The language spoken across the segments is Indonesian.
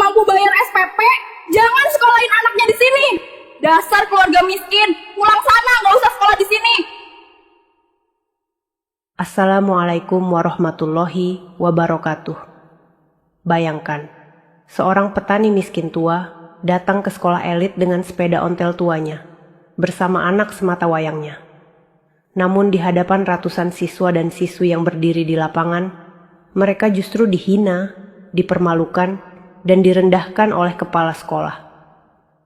mampu bayar SPP, jangan sekolahin anaknya di sini. Dasar keluarga miskin, pulang sana, nggak usah sekolah di sini. Assalamualaikum warahmatullahi wabarakatuh. Bayangkan, seorang petani miskin tua datang ke sekolah elit dengan sepeda ontel tuanya, bersama anak semata wayangnya. Namun di hadapan ratusan siswa dan siswi yang berdiri di lapangan, mereka justru dihina, dipermalukan, dan direndahkan oleh kepala sekolah.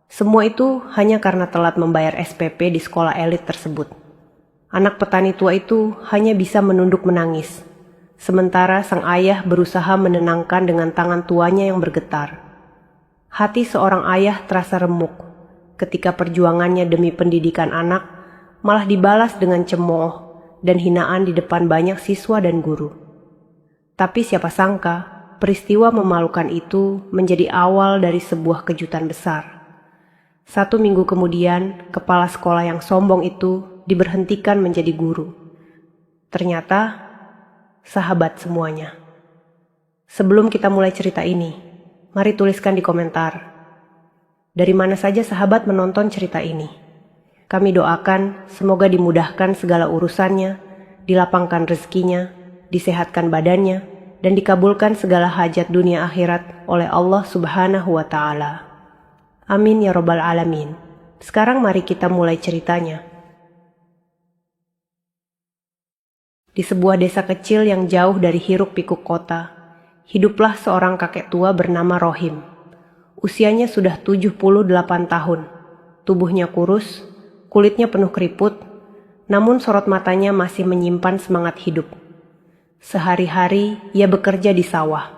Semua itu hanya karena telat membayar SPP di sekolah elit tersebut. Anak petani tua itu hanya bisa menunduk menangis, sementara sang ayah berusaha menenangkan dengan tangan tuanya yang bergetar. Hati seorang ayah terasa remuk ketika perjuangannya demi pendidikan anak malah dibalas dengan cemooh dan hinaan di depan banyak siswa dan guru. Tapi siapa sangka, peristiwa memalukan itu menjadi awal dari sebuah kejutan besar. 1 minggu kemudian, kepala sekolah yang sombong itu diberhentikan menjadi guru. Ternyata, sahabat semuanya. Sebelum kita mulai cerita ini, mari tuliskan di komentar, dari mana saja sahabat menonton cerita ini. Kami doakan semoga dimudahkan segala urusannya, dilapangkan rezekinya, disehatkan badannya, dan dikabulkan segala hajat dunia akhirat oleh Allah Subhanahu wa Ta'ala. Amin ya Rabbal Alamin. Sekarang mari kita mulai ceritanya. Di sebuah desa kecil yang jauh dari hiruk-pikuk kota, hiduplah seorang kakek tua bernama Rohim. Usianya sudah 78 tahun. Tubuhnya kurus, kulitnya penuh keriput, namun sorot matanya masih menyimpan semangat hidup. Sehari-hari ia bekerja di sawah,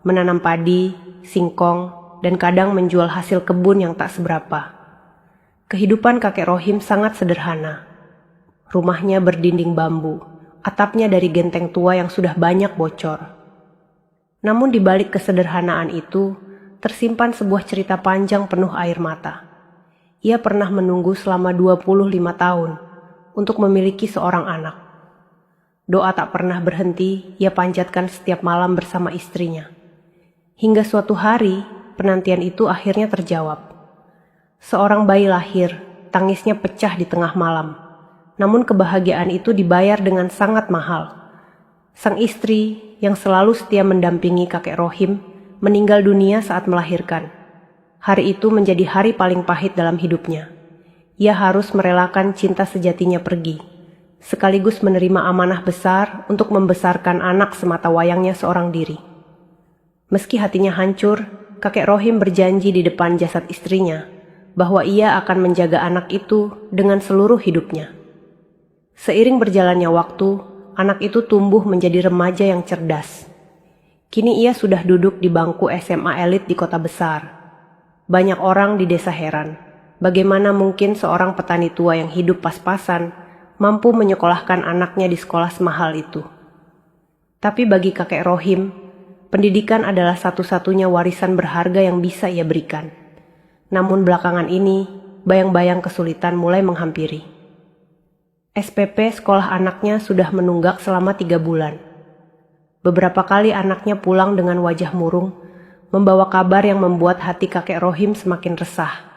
menanam padi, singkong, dan kadang menjual hasil kebun yang tak seberapa. Kehidupan kakek Rohim sangat sederhana. Rumahnya berdinding bambu, atapnya dari genteng tua yang sudah banyak bocor. Namun di balik kesederhanaan itu, tersimpan sebuah cerita panjang penuh air mata. Ia pernah menunggu selama 25 tahun untuk memiliki seorang anak. Doa tak pernah berhenti ia panjatkan setiap malam bersama istrinya. Hingga suatu hari, penantian itu akhirnya terjawab. Seorang bayi lahir, tangisnya pecah di tengah malam. Namun kebahagiaan itu dibayar dengan sangat mahal. Sang istri yang selalu setia mendampingi kakek Rohim meninggal dunia saat melahirkan. Hari itu menjadi hari paling pahit dalam hidupnya. Ia harus merelakan cinta sejatinya pergi, sekaligus menerima amanah besar untuk membesarkan anak semata wayangnya seorang diri. Meski hatinya hancur, kakek Rohim berjanji di depan jasad istrinya bahwa ia akan menjaga anak itu dengan seluruh hidupnya. Seiring berjalannya waktu, anak itu tumbuh menjadi remaja yang cerdas. Kini ia sudah duduk di bangku SMA elit di kota besar. Banyak orang di desa heran, bagaimana mungkin seorang petani tua yang hidup pas-pasan mampu menyekolahkan anaknya di sekolah semahal itu. Tapi bagi kakek Rohim, pendidikan adalah satu-satunya warisan berharga yang bisa ia berikan. Namun belakangan ini, bayang-bayang kesulitan mulai menghampiri. SPP sekolah anaknya sudah menunggak selama 3 bulan. Beberapa kali anaknya pulang dengan wajah murung, membawa kabar yang membuat hati kakek Rohim semakin resah.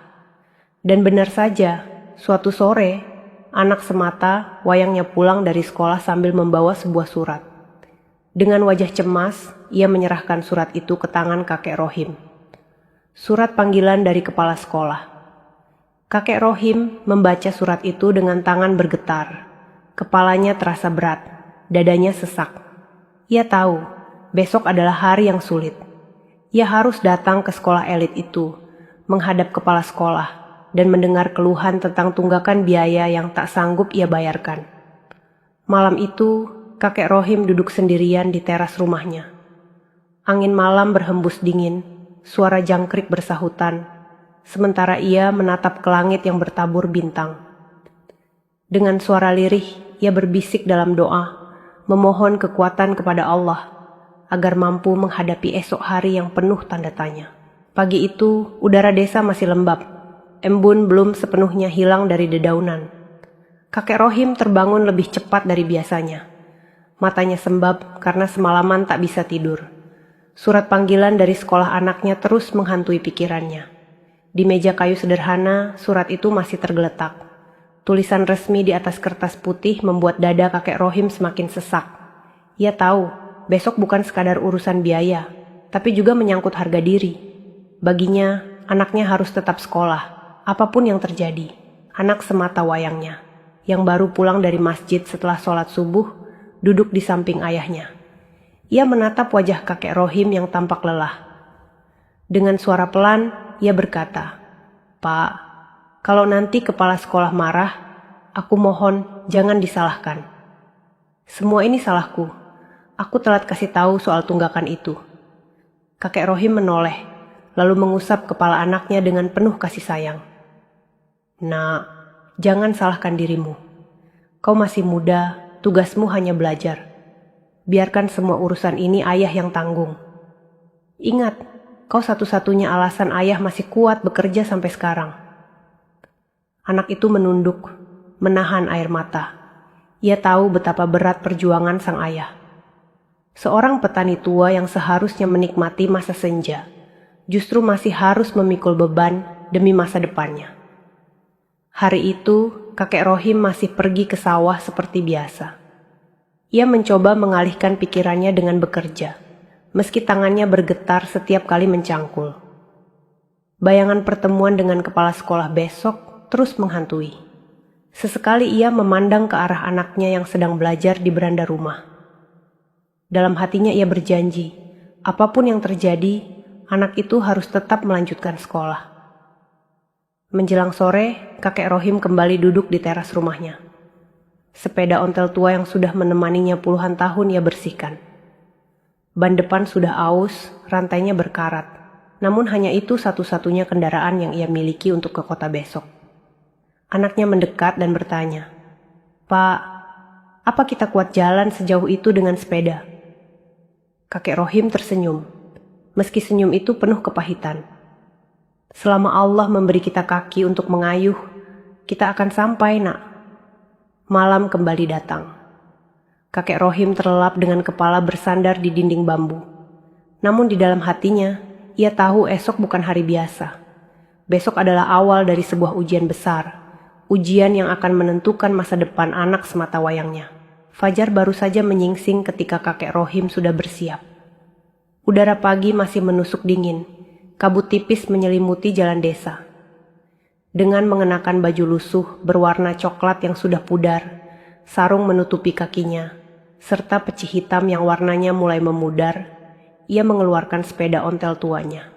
Dan benar saja, suatu sore, anak semata wayangnya pulang dari sekolah sambil membawa sebuah surat. Dengan wajah cemas, ia menyerahkan surat itu ke tangan kakek Rohim. Surat panggilan dari kepala sekolah. Kakek Rohim membaca surat itu dengan tangan bergetar. Kepalanya terasa berat, dadanya sesak. Ia tahu, besok adalah hari yang sulit. Ia harus datang ke sekolah elit itu, menghadap kepala sekolah, dan mendengar keluhan tentang tunggakan biaya yang tak sanggup ia bayarkan. Malam itu, kakek Rohim duduk sendirian di teras rumahnya. Angin malam berhembus dingin, suara jangkrik bersahutan, sementara ia menatap ke langit yang bertabur bintang. Dengan suara lirih, ia berbisik dalam doa, memohon kekuatan kepada Allah, agar mampu menghadapi esok hari yang penuh tanda tanya. Pagi itu, udara desa masih lembab, embun belum sepenuhnya hilang dari dedaunan. Kakek Rohim terbangun lebih cepat dari biasanya. Matanya sembab karena semalaman tak bisa tidur. Surat panggilan dari sekolah anaknya terus menghantui pikirannya. Di meja kayu sederhana, surat itu masih tergeletak. Tulisan resmi di atas kertas putih membuat dada kakek Rohim semakin sesak. Ia tahu, besok bukan sekadar urusan biaya, tapi juga menyangkut harga diri. Baginya, anaknya harus tetap sekolah, apapun yang terjadi. Anak semata wayangnya, yang baru pulang dari masjid setelah sholat subuh, duduk di samping ayahnya. Ia menatap wajah kakek Rohim yang tampak lelah. Dengan suara pelan, ia berkata, "Pak, kalau nanti kepala sekolah marah, aku mohon jangan disalahkan. Semua ini salahku. Aku telat kasih tahu soal tunggakan itu." Kakek Rohim menoleh, lalu mengusap kepala anaknya dengan penuh kasih sayang. "Nak, jangan salahkan dirimu. Kau masih muda, tugasmu hanya belajar. Biarkan semua urusan ini ayah yang tanggung. Ingat, kau satu-satunya alasan ayah masih kuat bekerja sampai sekarang." Anak itu menunduk, menahan air mata. Ia tahu betapa berat perjuangan sang ayah. Seorang petani tua yang seharusnya menikmati masa senja, justru masih harus memikul beban demi masa depannya. Hari itu, kakek Rohim masih pergi ke sawah seperti biasa. Ia mencoba mengalihkan pikirannya dengan bekerja, meski tangannya bergetar setiap kali mencangkul. Bayangan pertemuan dengan kepala sekolah besok terus menghantui. Sesekali ia memandang ke arah anaknya yang sedang belajar di beranda rumah. Dalam hatinya ia berjanji, apapun yang terjadi, anak itu harus tetap melanjutkan sekolah. Menjelang sore, kakek Rohim kembali duduk di teras rumahnya. Sepeda ontel tua yang sudah menemaninya puluhan tahun ia bersihkan. Ban depan sudah aus, rantainya berkarat. Namun hanya itu satu-satunya kendaraan yang ia miliki untuk ke kota besok. Anaknya mendekat dan bertanya, "Pak, apa kita kuat jalan sejauh itu dengan sepeda?" Kakek Rohim tersenyum, meski senyum itu penuh kepahitan. "Selama Allah memberi kita kaki untuk mengayuh, kita akan sampai, Nak." Malam kembali datang. Kakek Rohim terlelap dengan kepala bersandar di dinding bambu. Namun di dalam hatinya, ia tahu esok bukan hari biasa. Besok adalah awal dari sebuah ujian besar. Ujian yang akan menentukan masa depan anak semata wayangnya. Fajar baru saja menyingsing ketika kakek Rohim sudah bersiap. Udara pagi masih menusuk dingin. Kabut tipis menyelimuti jalan desa. Dengan mengenakan baju lusuh berwarna coklat yang sudah pudar, sarung menutupi kakinya, serta peci hitam yang warnanya mulai memudar, ia mengeluarkan sepeda ontel tuanya.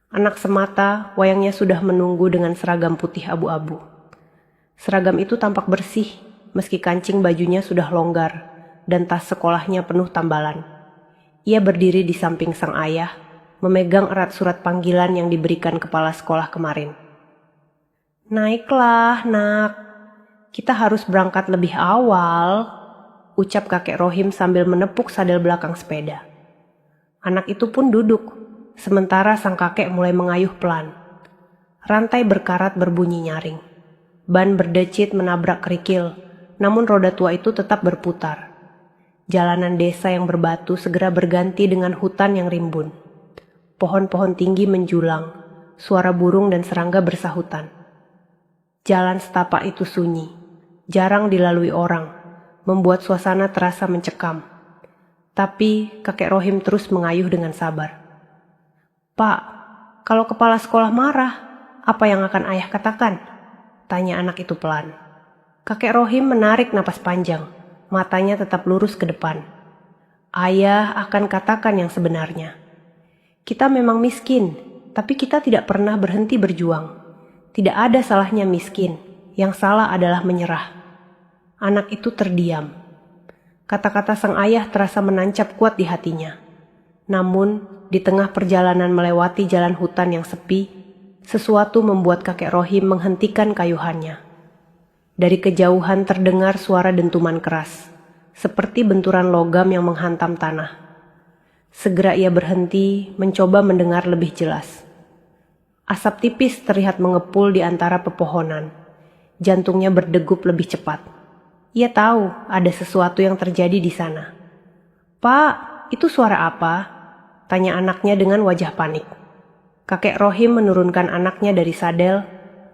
Anak semata, wayangnya sudah menunggu dengan seragam putih abu-abu. Seragam itu tampak bersih, meski kancing bajunya sudah longgar, dan tas sekolahnya penuh tambalan. Ia berdiri di samping sang ayah, memegang erat surat panggilan yang diberikan kepala sekolah kemarin. "Naiklah, Nak. Kita harus berangkat lebih awal," ucap kakek Rohim sambil menepuk sadel belakang sepeda. Anak itu pun duduk, sementara sang kakek mulai mengayuh pelan. Rantai berkarat berbunyi nyaring. Ban berdecit menabrak kerikil, namun roda tua itu tetap berputar. Jalanan desa yang berbatu segera berganti dengan hutan yang rimbun. Pohon-pohon tinggi menjulang, suara burung dan serangga bersahutan. Jalan setapak itu sunyi, jarang dilalui orang, membuat suasana terasa mencekam. Tapi kakek Rohim terus mengayuh dengan sabar. "Pak, kalau kepala sekolah marah, apa yang akan ayah katakan?" tanya anak itu pelan. Kakek Rohim menarik napas panjang, matanya tetap lurus ke depan. "Ayah akan katakan yang sebenarnya. Kita memang miskin, tapi kita tidak pernah berhenti berjuang. Tidak ada salahnya miskin, yang salah adalah menyerah." Anak itu terdiam. Kata-kata sang ayah terasa menancap kuat di hatinya. Namun, di tengah perjalanan melewati jalan hutan yang sepi, sesuatu membuat kakek Rohim menghentikan kayuhannya. Dari kejauhan terdengar suara dentuman keras, seperti benturan logam yang menghantam tanah. Segera ia berhenti, mencoba mendengar lebih jelas. Asap tipis terlihat mengepul di antara pepohonan. Jantungnya berdegup lebih cepat. Ia tahu ada sesuatu yang terjadi di sana. "Pak, itu suara apa?" Tanya anaknya dengan wajah panik. Kakek Rohim menurunkan anaknya dari sadel,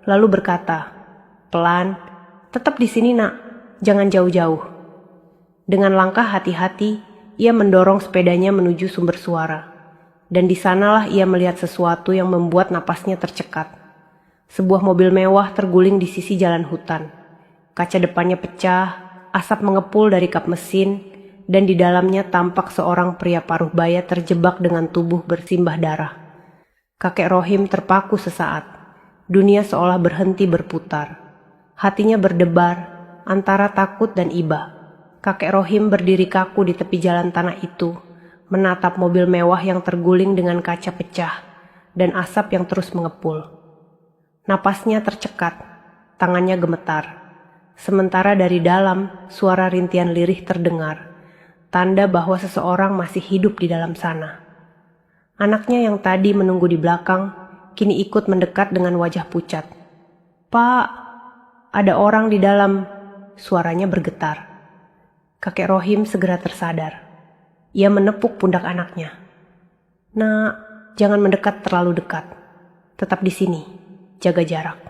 lalu berkata, "Pelan, tetap di sini nak, jangan jauh-jauh." Dengan langkah hati-hati, ia mendorong sepedanya menuju sumber suara. Dan di sanalah ia melihat sesuatu yang membuat napasnya tercekat. Sebuah mobil mewah terguling di sisi jalan hutan. Kaca depannya pecah, asap mengepul dari kap mesin, dan di dalamnya tampak seorang pria paruh baya terjebak dengan tubuh bersimbah darah. Kakek Rohim terpaku sesaat. Dunia seolah berhenti berputar. Hatinya berdebar antara takut dan iba. Kakek Rohim berdiri kaku di tepi jalan tanah itu, menatap mobil mewah yang terguling dengan kaca pecah dan asap yang terus mengepul. Napasnya tercekat, tangannya gemetar. Sementara dari dalam, suara rintian lirih terdengar, tanda bahwa seseorang masih hidup di dalam sana. Anaknya yang tadi menunggu di belakang, kini ikut mendekat dengan wajah pucat. "Pak, ada orang di dalam," suaranya bergetar. Kakek Rohim segera tersadar. Ia menepuk pundak anaknya. "Nak, jangan mendekat terlalu dekat. Tetap di sini, jaga jarak."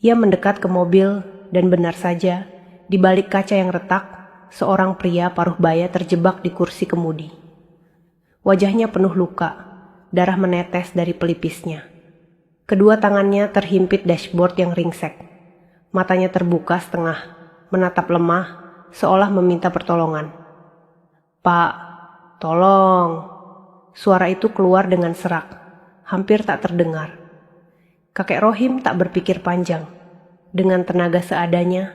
Ia mendekat ke mobil dan benar saja, di balik kaca yang retak, seorang pria paruh baya terjebak di kursi kemudi. Wajahnya penuh luka, darah menetes dari pelipisnya. Kedua tangannya terhimpit dashboard yang ringsek. Matanya terbuka setengah, menatap lemah, seolah meminta pertolongan. "Pak, tolong." Suara itu keluar dengan serak, hampir tak terdengar. Kakek Rohim tak berpikir panjang. Dengan tenaga seadanya,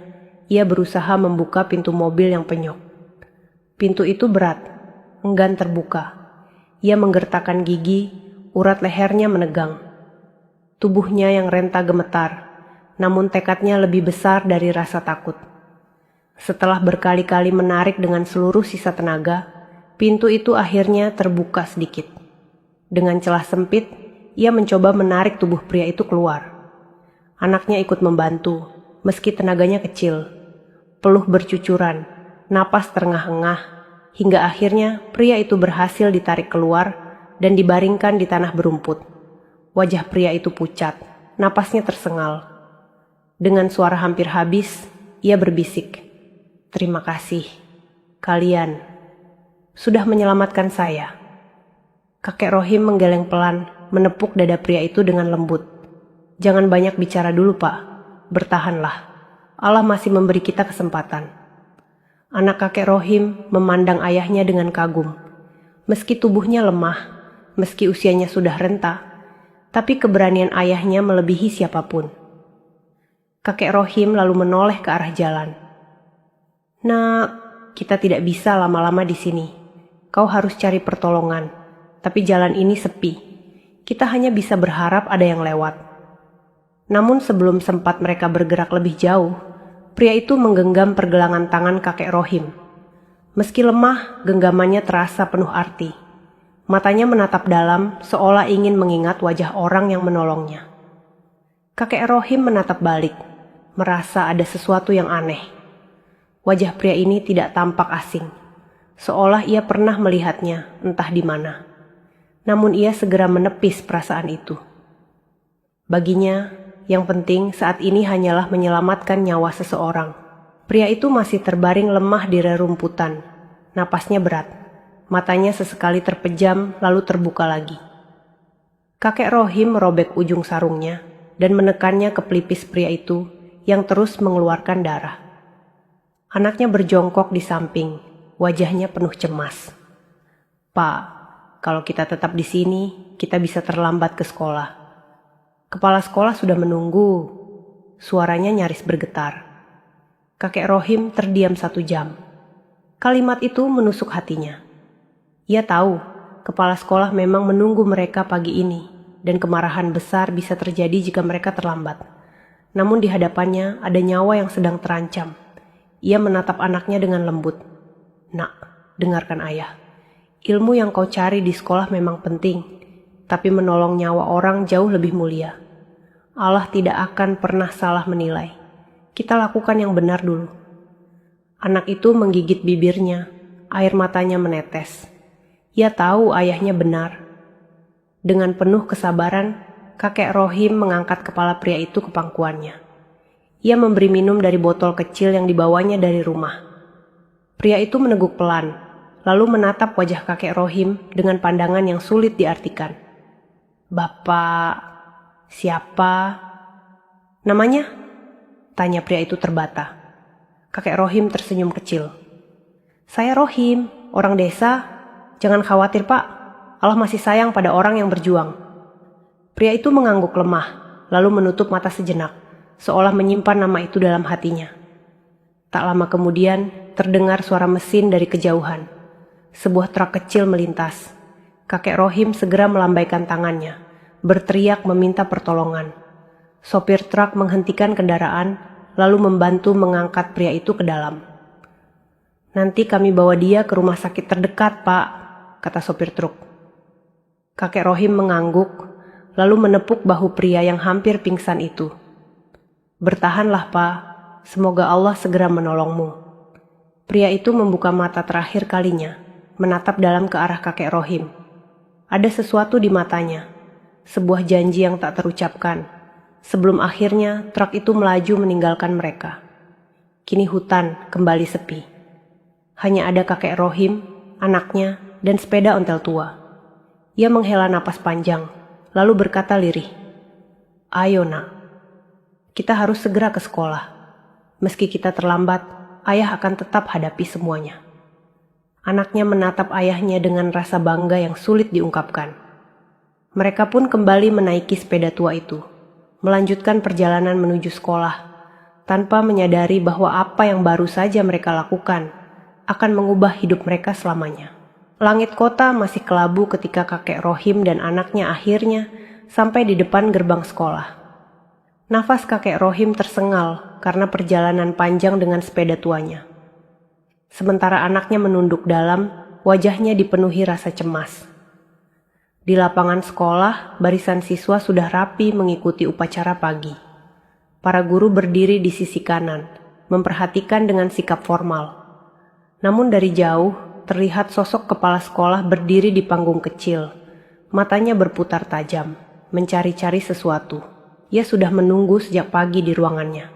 ia berusaha membuka pintu mobil yang penyok. Pintu itu berat, enggan terbuka. Ia menggertakkan gigi, urat lehernya menegang. Tubuhnya yang renta gemetar, namun tekadnya lebih besar dari rasa takut. Setelah berkali-kali menarik dengan seluruh sisa tenaga, pintu itu akhirnya terbuka sedikit. Dengan celah sempit, ia mencoba menarik tubuh pria itu keluar. Anaknya ikut membantu, meski tenaganya kecil. Peluh bercucuran, napas terengah-engah, hingga akhirnya pria itu berhasil ditarik keluar dan dibaringkan di tanah berumput. Wajah pria itu pucat, napasnya tersengal. Dengan suara hampir habis, ia berbisik, "Terima kasih, kalian sudah menyelamatkan saya." Kakek Rohim menggeleng pelan, menepuk dada pria itu dengan lembut. "Jangan banyak bicara dulu, Pak. Bertahanlah. Allah masih memberi kita kesempatan." Anak kakek Rohim memandang ayahnya dengan kagum. Meski tubuhnya lemah, meski usianya sudah renta, tapi keberanian ayahnya melebihi siapapun. Kakek Rohim lalu menoleh ke arah jalan. "Nak, kita tidak bisa lama-lama di sini. Kau harus cari pertolongan, tapi jalan ini sepi. Kita hanya bisa berharap ada yang lewat." Namun sebelum sempat mereka bergerak lebih jauh, pria itu menggenggam pergelangan tangan kakek Rohim. Meski lemah, genggamannya terasa penuh arti. Matanya menatap dalam, seolah ingin mengingat wajah orang yang menolongnya. Kakek Rohim menatap balik, merasa ada sesuatu yang aneh. Wajah pria ini tidak tampak asing, seolah ia pernah melihatnya entah di mana. Namun ia segera menepis perasaan itu. Baginya, yang penting saat ini hanyalah menyelamatkan nyawa seseorang. Pria itu masih terbaring lemah di rerumputan. Napasnya berat, matanya sesekali terpejam lalu terbuka lagi. Kakek Rohim merobek ujung sarungnya dan menekannya ke pelipis pria itu yang terus mengeluarkan darah. Anaknya berjongkok di samping, wajahnya penuh cemas. "Pak, kalau kita tetap di sini, kita bisa terlambat ke sekolah. Kepala sekolah sudah menunggu." Suaranya nyaris bergetar. Kakek Rohim terdiam 1 jam. Kalimat itu menusuk hatinya. Ia tahu, kepala sekolah memang menunggu mereka pagi ini, dan kemarahan besar bisa terjadi jika mereka terlambat. Namun di hadapannya ada nyawa yang sedang terancam. Ia menatap anaknya dengan lembut. "Nak, dengarkan ayah. Ilmu yang kau cari di sekolah memang penting, tapi menolong nyawa orang jauh lebih mulia. Allah tidak akan pernah salah menilai. Kita lakukan yang benar dulu." Anak itu menggigit bibirnya, air matanya menetes. Ia tahu ayahnya benar. Dengan penuh kesabaran, kakek Rohim mengangkat kepala pria itu ke pangkuannya. Ia memberi minum dari botol kecil yang dibawanya dari rumah. Pria itu meneguk pelan, lalu menatap wajah kakek Rohim dengan pandangan yang sulit diartikan. "Bapak, siapa?" "Namanya?" tanya pria itu terbata. Kakek Rohim tersenyum kecil. "Saya Rohim, orang desa. Jangan khawatir, Pak. Allah masih sayang pada orang yang berjuang." Pria itu mengangguk lemah, lalu menutup mata sejenak, seolah menyimpan nama itu dalam hatinya. Tak lama kemudian, terdengar suara mesin dari kejauhan. Sebuah truk kecil melintas. Kakek Rohim segera melambaikan tangannya, berteriak meminta pertolongan. Sopir truk menghentikan kendaraan, lalu membantu mengangkat pria itu ke dalam. "Nanti kami bawa dia ke rumah sakit terdekat, Pak," kata sopir truk. Kakek Rohim mengangguk, lalu menepuk bahu pria yang hampir pingsan itu. "Bertahanlah, Pak. Semoga Allah segera menolongmu." Pria itu membuka mata terakhir kalinya, menatap dalam ke arah kakek Rohim. Ada sesuatu di matanya, sebuah janji yang tak terucapkan, sebelum akhirnya truk itu melaju meninggalkan mereka. Kini hutan kembali sepi. Hanya ada kakek Rohim, anaknya, dan sepeda ontel tua. Ia menghela napas panjang, lalu berkata lirih, "Ayo nak, kita harus segera ke sekolah. Meski kita terlambat, ayah akan tetap hadapi semuanya." Anaknya menatap ayahnya dengan rasa bangga yang sulit diungkapkan. Mereka pun kembali menaiki sepeda tua itu, melanjutkan perjalanan menuju sekolah, tanpa menyadari bahwa apa yang baru saja mereka lakukan akan mengubah hidup mereka selamanya. Langit kota masih kelabu ketika kakek Rohim dan anaknya akhirnya sampai di depan gerbang sekolah. Nafas kakek Rohim tersengal karena perjalanan panjang dengan sepeda tuanya. Sementara anaknya menunduk dalam, wajahnya dipenuhi rasa cemas. Di lapangan sekolah, barisan siswa sudah rapi mengikuti upacara pagi. Para guru berdiri di sisi kanan, memperhatikan dengan sikap formal. Namun dari jauh, terlihat sosok kepala sekolah berdiri di panggung kecil. Matanya berputar tajam, mencari-cari sesuatu. Ia sudah menunggu sejak pagi di ruangannya.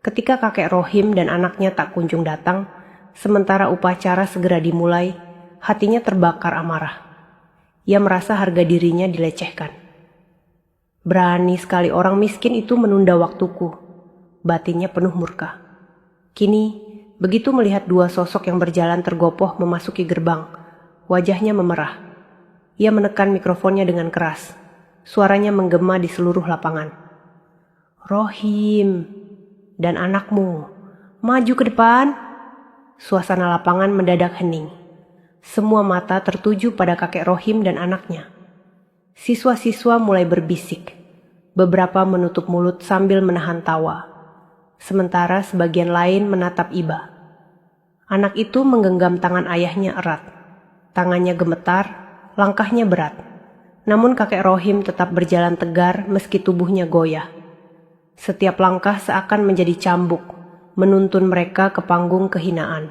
Ketika kakek Rohim dan anaknya tak kunjung datang, sementara upacara segera dimulai, hatinya terbakar amarah. Ia merasa harga dirinya dilecehkan. Berani sekali orang miskin itu menunda waktuku. Batinnya penuh murka. Kini, begitu melihat dua sosok yang berjalan tergopoh memasuki gerbang, wajahnya memerah. Ia menekan mikrofonnya dengan keras. Suaranya menggema di seluruh lapangan. "Rohim dan anakmu, maju ke depan." Suasana lapangan mendadak hening. Semua mata tertuju pada kakek Rohim dan anaknya. Siswa-siswa mulai berbisik. Beberapa menutup mulut sambil menahan tawa. Sementara sebagian lain menatap iba. Anak itu menggenggam tangan ayahnya erat. Tangannya gemetar, langkahnya berat. Namun kakek Rohim tetap berjalan tegar meski tubuhnya goyah. Setiap langkah seakan menjadi cambuk, menuntun mereka ke panggung kehinaan.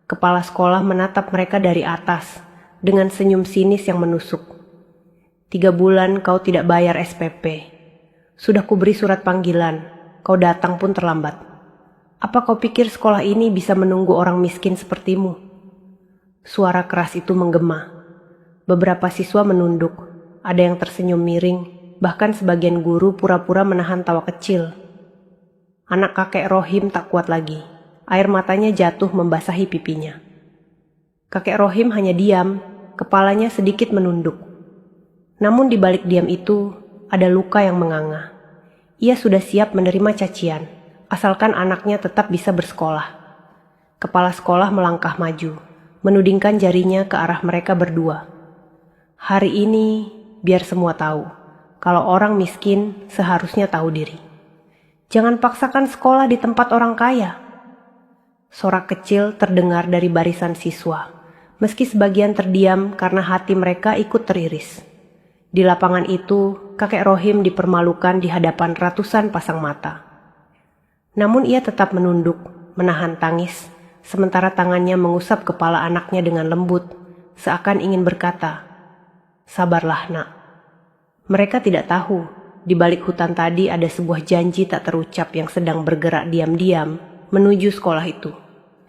Kepala sekolah menatap mereka dari atas, dengan senyum sinis yang menusuk. 3 bulan kau tidak bayar SPP. Sudah kuberi surat panggilan, kau datang pun terlambat. Apa kau pikir sekolah ini bisa menunggu orang miskin sepertimu? Suara keras itu menggema. Beberapa siswa menunduk, ada yang tersenyum miring, bahkan sebagian guru pura-pura menahan tawa kecil. Anak kakek Rohim tak kuat lagi. Air matanya jatuh membasahi pipinya. Kakek Rohim hanya diam, kepalanya sedikit menunduk. Namun di balik diam itu, ada luka yang menganga. Ia sudah siap menerima cacian, asalkan anaknya tetap bisa bersekolah. Kepala sekolah melangkah maju, menudingkan jarinya ke arah mereka berdua. Hari ini, biar semua tahu, kalau orang miskin seharusnya tahu diri. Jangan paksakan sekolah di tempat orang kaya. Sorak kecil terdengar dari barisan siswa, meski sebagian terdiam karena hati mereka ikut teriris. Di lapangan itu, kakek Rohim dipermalukan di hadapan ratusan pasang mata. Namun ia tetap menunduk, menahan tangis, sementara tangannya mengusap kepala anaknya dengan lembut, seakan ingin berkata, "Sabarlah, Nak." Mereka tidak tahu, di balik hutan tadi ada sebuah janji tak terucap yang sedang bergerak diam-diam menuju sekolah itu.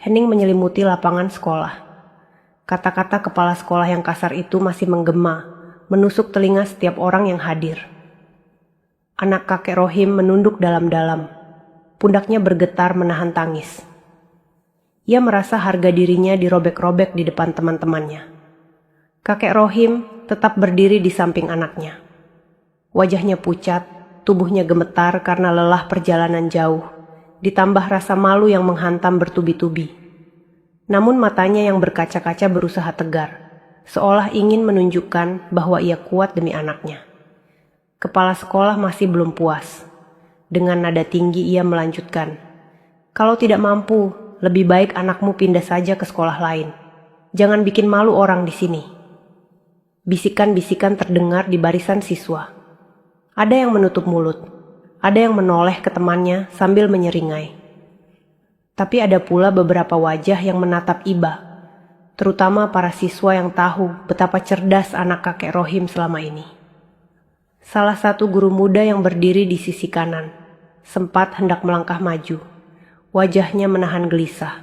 Hening menyelimuti lapangan sekolah. Kata-kata kepala sekolah yang kasar itu masih menggema, menusuk telinga setiap orang yang hadir. Anak kakek Rohim menunduk dalam-dalam. Pundaknya bergetar menahan tangis. Ia merasa harga dirinya dirobek-robek di depan teman-temannya. Kakek Rohim tetap berdiri di samping anaknya. Wajahnya pucat, tubuhnya gemetar karena lelah perjalanan jauh, ditambah rasa malu yang menghantam bertubi-tubi. Namun matanya yang berkaca-kaca berusaha tegar, seolah ingin menunjukkan bahwa ia kuat demi anaknya. Kepala sekolah masih belum puas. Dengan nada tinggi ia melanjutkan, "Kalau tidak mampu, lebih baik anakmu pindah saja ke sekolah lain. Jangan bikin malu orang di sini." Bisikan-bisikan terdengar di barisan siswa. Ada yang menutup mulut, ada yang menoleh ke temannya sambil menyeringai. Tapi ada pula beberapa wajah yang menatap iba, terutama para siswa yang tahu betapa cerdas anak kakek Rohim selama ini. Salah satu guru muda yang berdiri di sisi kanan sempat hendak melangkah maju. Wajahnya menahan gelisah.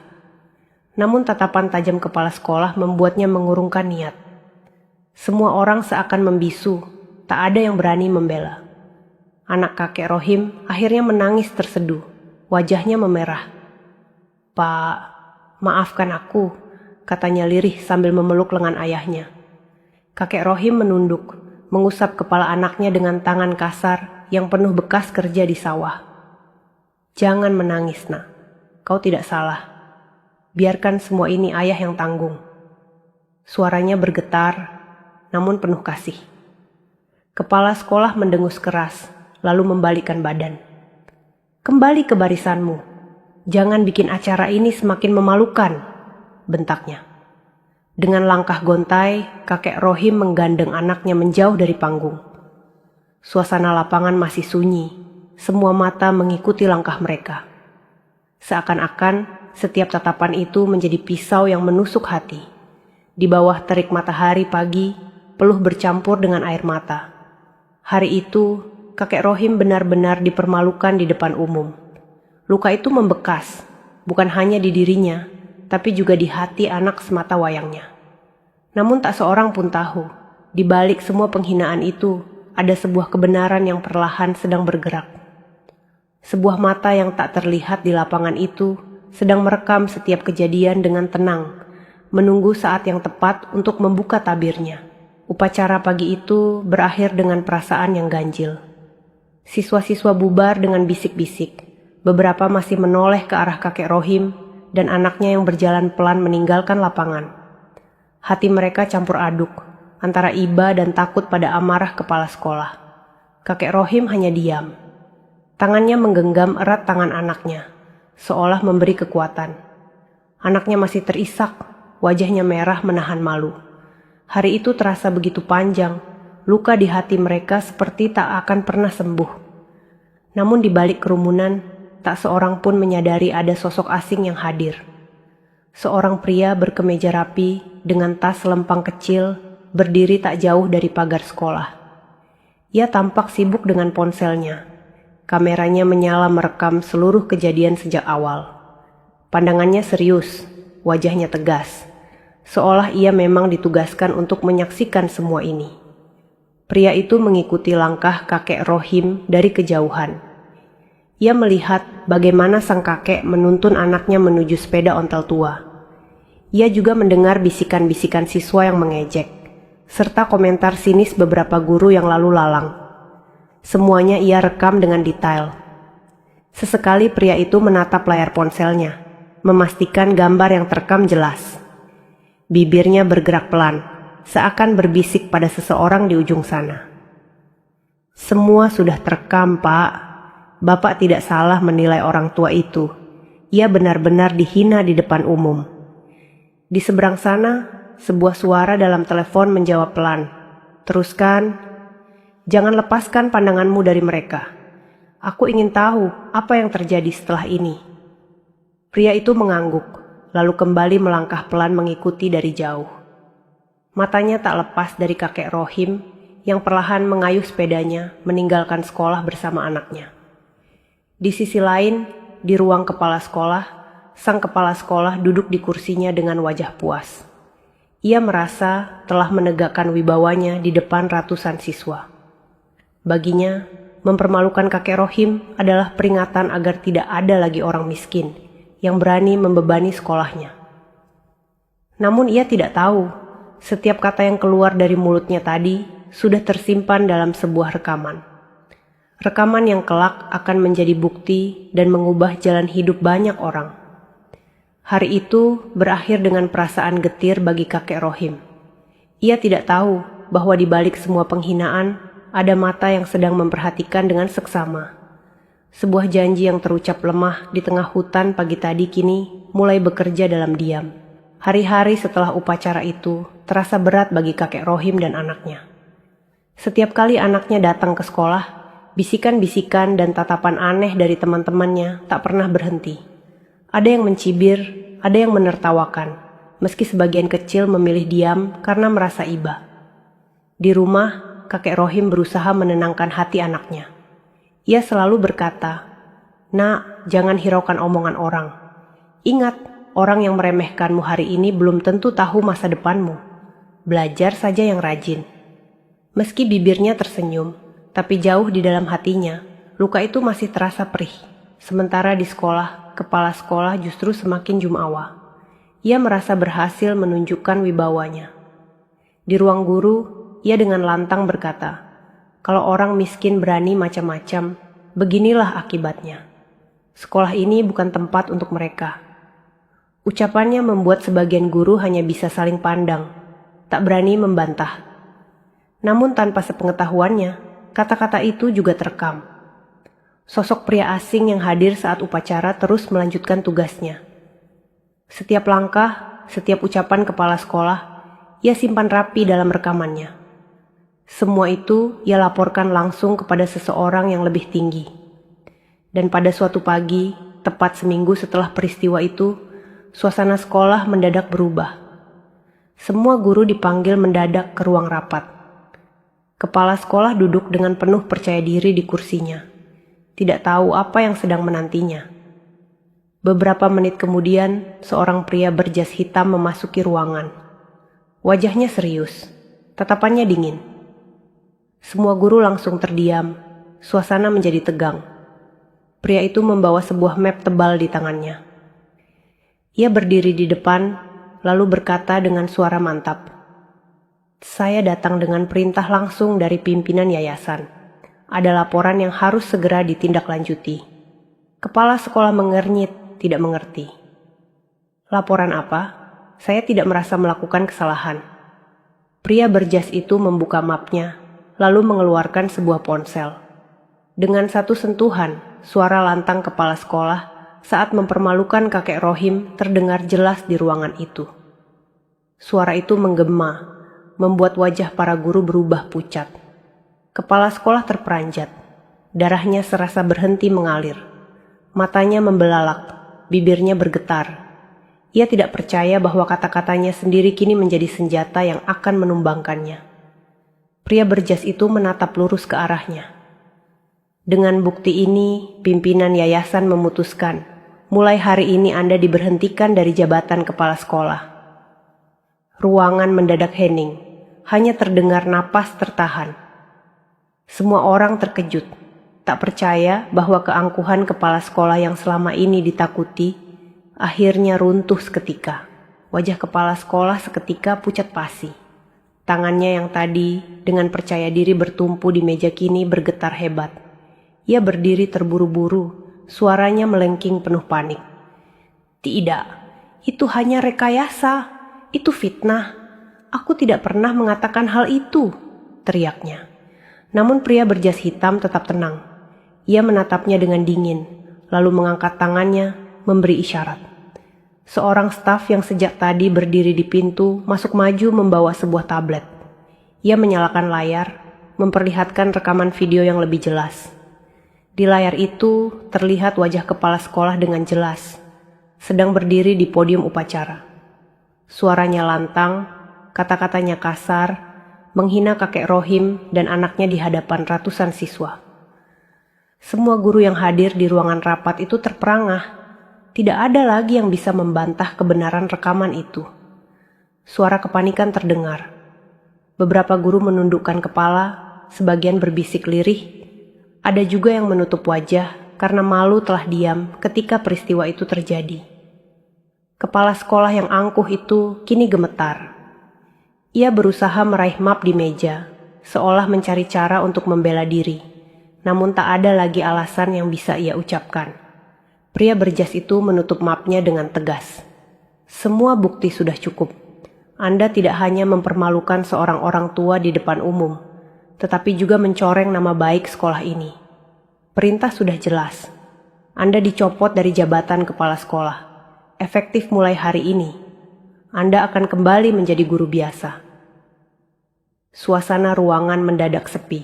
Namun tatapan tajam kepala sekolah membuatnya mengurungkan niat. Semua orang seakan membisu, tak ada yang berani membela. Anak kakek Rohim akhirnya menangis terseduh, wajahnya memerah. "Pak, maafkan aku," katanya lirih sambil memeluk lengan ayahnya. Kakek Rohim menunduk, mengusap kepala anaknya dengan tangan kasar yang penuh bekas kerja di sawah. "Jangan menangis, Nak. Kau tidak salah. Biarkan semua ini ayah yang tanggung." Suaranya bergetar, namun penuh kasih. Kepala sekolah mendengus keras, lalu membalikkan badan. "Kembali ke barisanmu. Jangan bikin acara ini semakin memalukan," bentaknya. Dengan langkah gontai, kakek Rohim menggandeng anaknya menjauh dari panggung. Suasana lapangan masih sunyi. Semua mata mengikuti langkah mereka. Seakan-akan setiap tatapan itu menjadi pisau yang menusuk hati. Di bawah terik matahari pagi, peluh bercampur dengan air mata. Hari itu, kakek Rohim benar-benar dipermalukan di depan umum. Luka itu membekas, bukan hanya di dirinya, tapi juga di hati anak semata wayangnya. Namun tak seorang pun tahu, di balik semua penghinaan itu, ada sebuah kebenaran yang perlahan sedang bergerak. Sebuah mata yang tak terlihat di lapangan itu sedang merekam setiap kejadian dengan tenang, menunggu saat yang tepat untuk membuka tabirnya. Upacara pagi itu berakhir dengan perasaan yang ganjil. Siswa-siswa bubar dengan bisik-bisik. Beberapa masih menoleh ke arah kakek Rohim dan anaknya yang berjalan pelan meninggalkan lapangan. Hati mereka campur aduk antara iba dan takut pada amarah kepala sekolah. Kakek Rohim hanya diam. Tangannya menggenggam erat tangan anaknya, seolah memberi kekuatan. Anaknya masih terisak, wajahnya merah menahan malu. Hari itu terasa begitu panjang, luka di hati mereka seperti tak akan pernah sembuh. Namun di balik kerumunan, tak seorang pun menyadari ada sosok asing yang hadir. Seorang pria berkemeja rapi dengan tas lempang kecil berdiri tak jauh dari pagar sekolah. Ia tampak sibuk dengan ponselnya. Kameranya menyala merekam seluruh kejadian sejak awal. Pandangannya serius, wajahnya tegas, seolah ia memang ditugaskan untuk menyaksikan semua ini. Pria itu mengikuti langkah kakek Rohim dari kejauhan. Ia melihat bagaimana sang kakek menuntun anaknya menuju sepeda ontel tua. Ia juga mendengar bisikan-bisikan siswa yang mengejek, serta komentar sinis beberapa guru yang lalu lalang. Semuanya ia rekam dengan detail. Sesekali pria itu menatap layar ponselnya, memastikan gambar yang terekam jelas. Bibirnya bergerak pelan, seakan berbisik pada seseorang di ujung sana. "Semua sudah terekam, Pak. Bapak tidak salah menilai orang tua itu. Ia benar-benar dihina di depan umum." Di seberang sana, sebuah suara dalam telepon menjawab pelan, "Teruskan. Jangan lepaskan pandanganmu dari mereka. Aku ingin tahu apa yang terjadi setelah ini." Pria itu mengangguk, lalu kembali melangkah pelan mengikuti dari jauh. Matanya tak lepas dari kakek Rohim yang perlahan mengayuh sepedanya meninggalkan sekolah bersama anaknya. Di sisi lain, di ruang kepala sekolah, sang kepala sekolah duduk di kursinya dengan wajah puas. Ia merasa telah menegakkan wibawanya di depan ratusan siswa. Baginya, mempermalukan kakek Rohim adalah peringatan agar tidak ada lagi orang miskin yang berani membebani sekolahnya. Namun ia tidak tahu, setiap kata yang keluar dari mulutnya tadi sudah tersimpan dalam sebuah rekaman. Rekaman yang kelak akan menjadi bukti dan mengubah jalan hidup banyak orang. Hari itu berakhir dengan perasaan getir bagi kakek Rohim. Ia tidak tahu bahwa di balik semua penghinaan ada mata yang sedang memperhatikan dengan seksama. Sebuah janji yang terucap lemah di tengah hutan pagi tadi kini mulai bekerja dalam diam. Hari-hari setelah upacara itu terasa berat bagi kakek Rohim dan anaknya. Setiap kali anaknya datang ke sekolah, bisikan-bisikan dan tatapan aneh dari teman-temannya tak pernah berhenti. Ada yang mencibir, ada yang menertawakan, meski sebagian kecil memilih diam karena merasa iba. Di rumah, kakek Rohim berusaha menenangkan hati anaknya. Ia selalu berkata, "Nak, jangan hiraukan omongan orang. Ingat, orang yang meremehkanmu hari ini belum tentu tahu masa depanmu. Belajar saja yang rajin." Meski bibirnya tersenyum, tapi jauh di dalam hatinya, luka itu masih terasa perih. Sementara di sekolah, kepala sekolah justru semakin jumawa. Ia merasa berhasil menunjukkan wibawanya. Di ruang guru, ia dengan lantang berkata, "Kalau orang miskin berani macam-macam, beginilah akibatnya. Sekolah ini bukan tempat untuk mereka." Ucapannya membuat sebagian guru hanya bisa saling pandang, tak berani membantah. Namun tanpa sepengetahuannya, kata-kata itu juga terekam. Sosok pria asing yang hadir saat upacara terus melanjutkan tugasnya. Setiap langkah, setiap ucapan kepala sekolah, ia simpan rapi dalam rekamannya. Semua itu ia laporkan langsung kepada seseorang yang lebih tinggi. Dan pada suatu pagi, tepat seminggu setelah peristiwa itu, suasana sekolah mendadak berubah. Semua guru dipanggil mendadak ke ruang rapat. Kepala sekolah duduk dengan penuh percaya diri di kursinya, tidak tahu apa yang sedang menantinya. Beberapa menit kemudian, seorang pria berjas hitam memasuki ruangan. Wajahnya serius, tatapannya dingin. Semua guru langsung terdiam, suasana menjadi tegang. Pria itu membawa sebuah map tebal di tangannya. Ia berdiri di depan, lalu berkata dengan suara mantap, "Saya datang dengan perintah langsung dari pimpinan yayasan. Ada laporan yang harus segera ditindaklanjuti." Kepala sekolah mengernyit, tidak mengerti. "Laporan apa? Saya tidak merasa melakukan kesalahan." Pria berjas itu membuka mapnya, lalu mengeluarkan sebuah ponsel. Dengan satu sentuhan, suara lantang kepala sekolah saat mempermalukan kakek Rohim terdengar jelas di ruangan itu. Suara itu menggema, membuat wajah para guru berubah pucat. Kepala sekolah terperanjat, darahnya serasa berhenti mengalir. Matanya membelalak, bibirnya bergetar. Ia tidak percaya bahwa kata-katanya sendiri kini menjadi senjata yang akan menumbangkannya. Pria berjas itu menatap lurus ke arahnya. "Dengan bukti ini, pimpinan yayasan memutuskan, mulai hari ini Anda diberhentikan dari jabatan kepala sekolah." Ruangan mendadak hening. Hanya terdengar napas tertahan. Semua orang terkejut, tak percaya bahwa keangkuhan kepala sekolah yang selama ini ditakuti, akhirnya runtuh seketika. Wajah kepala sekolah seketika pucat pasi. Tangannya yang tadi dengan percaya diri bertumpu di meja kini bergetar hebat. Ia berdiri terburu-buru, suaranya melengking penuh panik. "Tidak, itu hanya rekayasa, itu fitnah. Aku tidak pernah mengatakan hal itu," teriaknya. Namun pria berjas hitam tetap tenang. Ia menatapnya dengan dingin, lalu mengangkat tangannya, memberi isyarat. Seorang staf yang sejak tadi berdiri di pintu masuk maju membawa sebuah tablet. Ia menyalakan layar, memperlihatkan rekaman video yang lebih jelas. Di layar itu terlihat wajah kepala sekolah dengan jelas, sedang berdiri di podium upacara. Suaranya lantang, kata-katanya kasar, menghina kakek Rohim dan anaknya di hadapan ratusan siswa. Semua guru yang hadir di ruangan rapat itu terperangah. Tidak ada lagi yang bisa membantah kebenaran rekaman itu. Suara kepanikan terdengar. Beberapa guru menundukkan kepala, sebagian berbisik lirih. Ada juga yang menutup wajah karena malu telah diam ketika peristiwa itu terjadi. Kepala sekolah yang angkuh itu kini gemetar. Ia berusaha meraih map di meja, seolah mencari cara untuk membela diri. Namun tak ada lagi alasan yang bisa ia ucapkan. Pria berjas itu menutup mapnya dengan tegas. Semua bukti sudah cukup. Anda tidak hanya mempermalukan seorang orang tua di depan umum, tetapi juga mencoreng nama baik sekolah ini. Perintah sudah jelas. Anda dicopot dari jabatan kepala sekolah. Efektif mulai hari ini. Anda akan kembali menjadi guru biasa. Suasana ruangan mendadak sepi.